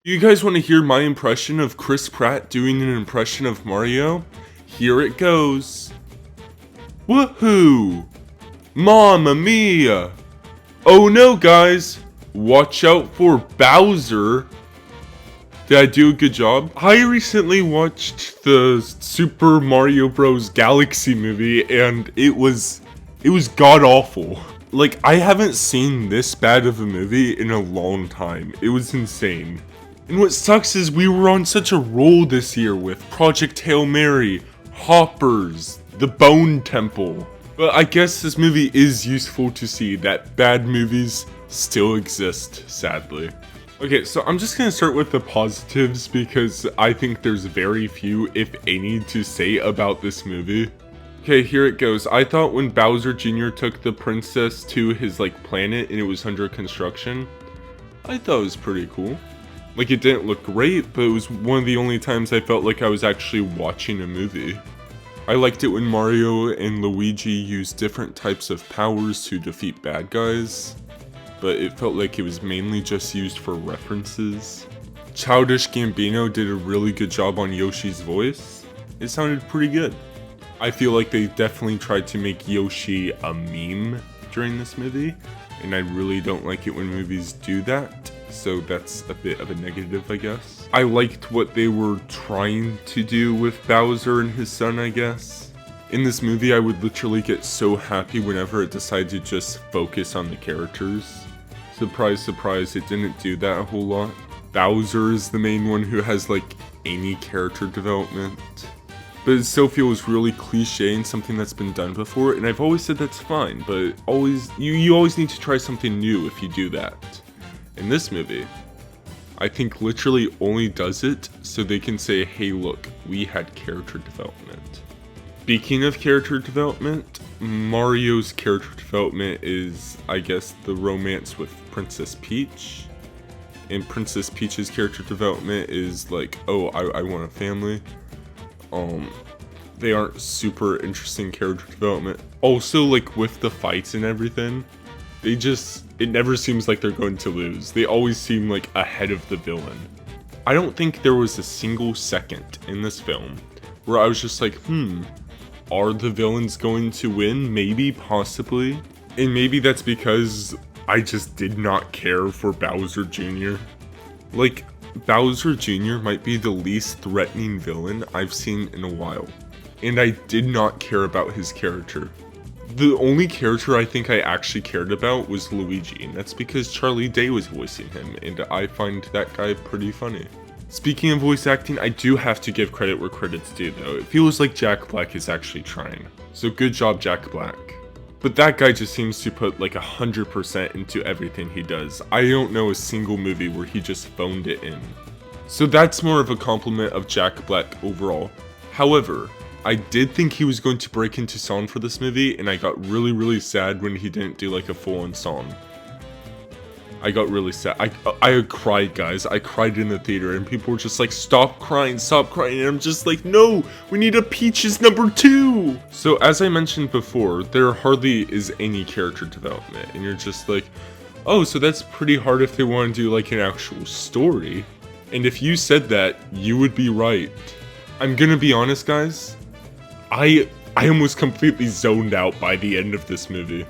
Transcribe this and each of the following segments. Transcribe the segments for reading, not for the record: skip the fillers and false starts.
You guys want to hear my impression of Chris Pratt doing an impression of Mario? Here it goes. Woohoo! Mamma mia! Oh no, guys! Watch out for Bowser! Did I do a good job? I recently watched the Super Mario Bros. Galaxy movie and it was god awful. Like, I haven't seen this bad of a movie in a long time. It was insane. And what sucks is we were on such a roll this year with Project Hail Mary, Hoppers, The Bone Temple. But I guess this movie is useful to see that bad movies still exist, sadly. Okay, so I'm just gonna start with the positives because I think there's very few, if any, to say about this movie. Okay, here it goes. I thought when Bowser Jr. took the princess to his, planet and it was under construction, I thought it was pretty cool. Like, it didn't look great, but it was one of the only times I felt like I was actually watching a movie. I liked it when Mario and Luigi used different types of powers to defeat bad guys, but it felt like it was mainly just used for references. Childish Gambino did a really good job on Yoshi's voice. It sounded pretty good. I feel like they definitely tried to make Yoshi a meme during this movie, and I really don't like it when movies do that, so that's a bit of a negative, I guess. I liked what they were trying to do with Bowser and his son, I guess. In this movie, I would literally get so happy whenever it decided to just focus on the characters. Surprise, surprise, it didn't do that a whole lot. Bowser is the main one who has, any character development. But it still feels really cliche and something that's been done before, and I've always said that's fine, but you always need to try something new if you do that. In this movie, I think literally only does it so they can say, hey look, we had character development. Speaking of character development, Mario's character development is, I guess, the romance with Princess Peach. And Princess Peach's character development is oh, I want a family. They aren't super interesting character development. Also, with the fights and everything, it never seems like they're going to lose. They always seem ahead of the villain. I don't think there was a single second in this film where I was just are the villains going to win? Maybe, possibly. And maybe that's because I just did not care for Bowser Jr. Bowser Jr. might be the least threatening villain I've seen in a while, and I did not care about his character. The only character I think I actually cared about was Luigi, and that's because Charlie Day was voicing him, and I find that guy pretty funny. Speaking of voice acting, I do have to give credit where credit's due though. It feels like Jack Black is actually trying, so good job Jack Black. But that guy just seems to put 100% into everything he does. I don't know a single movie where he just phoned it in. So that's more of a compliment of Jack Black overall. However, I did think he was going to break into song for this movie, and I got really sad when he didn't do a full-on song. I got really sad. I cried, guys. I cried in the theater, and people were just stop crying, and I'm just no, we need a Peaches #2! So as I mentioned before, there hardly is any character development, and you're just oh, so that's pretty hard if they want to do an actual story. And if you said that, you would be right. I'm gonna be honest, guys. I almost completely zoned out by the end of this movie.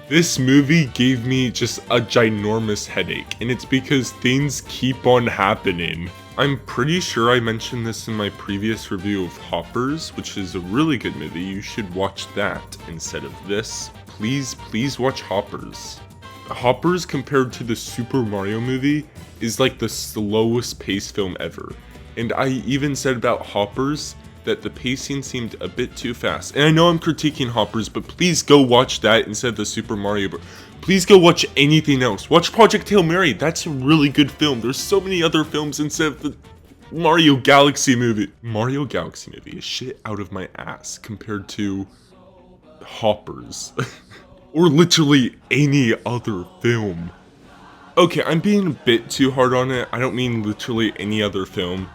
This movie gave me just a ginormous headache, and it's because things keep on happening. I'm pretty sure I mentioned this in my previous review of Hoppers, which is a really good movie. You should watch that instead of this. Please watch Hoppers. Hoppers, compared to the Super Mario movie, is the slowest paced film ever. And I even said about Hoppers that the pacing seemed a bit too fast. And I know I'm critiquing Hoppers, but please go watch that instead of the Super Mario Bros. Please go watch anything else. Watch Project Hail Mary. That's a really good film. There's so many other films instead of the Mario Galaxy movie. Mario Galaxy movie is shit out of my ass compared to Hoppers. Or literally any other film. Okay, I'm being a bit too hard on it. I don't mean literally any other film.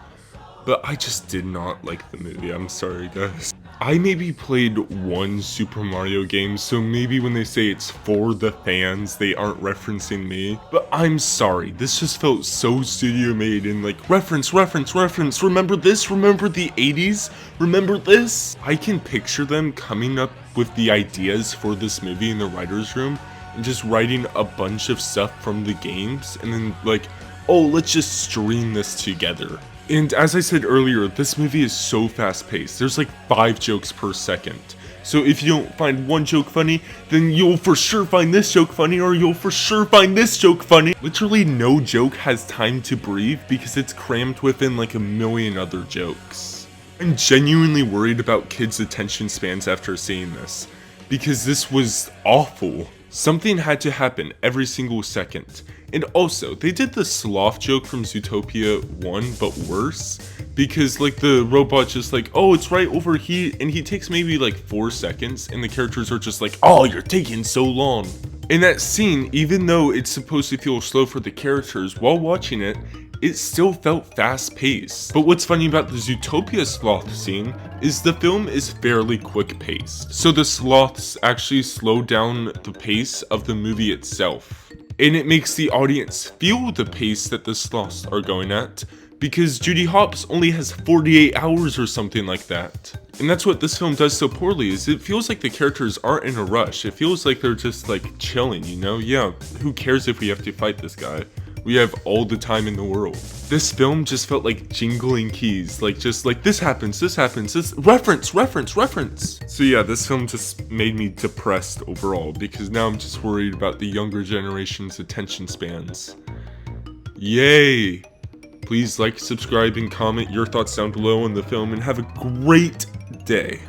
But I just did not like the movie, I'm sorry guys. I maybe played one Super Mario game, so maybe when they say it's for the fans, they aren't referencing me. But I'm sorry, this just felt so studio made and like reference, remember this, remember the 80s, remember this? I can picture them coming up with the ideas for this movie in the writer's room and just writing a bunch of stuff from the games and then like, oh, let's just stream this together. And as I said earlier, this movie is so fast paced. There's like 5 jokes per second. So if you don't find one joke funny, then you'll for sure find this joke funny, or you'll for sure find this joke funny. Literally no joke has time to breathe because it's crammed within like a million other jokes. I'm genuinely worried about kids' attention spans after seeing this, because this was awful. Something had to happen every single second. And also, they did the sloth joke from Zootopia 1, but worse. Because, like, the robot just like, oh, it's right over here, and he takes maybe, like, 4 seconds, and the characters are just like, oh, you're taking so long. In that scene, even though it's supposed to feel slow for the characters, while watching it, it still felt fast-paced. But what's funny about the Zootopia sloth scene is the film is fairly quick-paced. So the sloths actually slow down the pace of the movie itself. And it makes the audience feel the pace that the sloths are going at, because Judy Hopps only has 48 hours or something like that. And that's what this film does so poorly, is it feels like the characters aren't in a rush. It feels like they're just like chilling, you know? Yeah, who cares if we have to fight this guy? We have all the time in the world. This film just felt like jingling keys, like just like this happens, this reference. So yeah, this film just made me depressed overall, because now I'm just worried about the younger generation's attention spans. Yay! Please like, subscribe, and comment your thoughts down below on the film, and have a great day.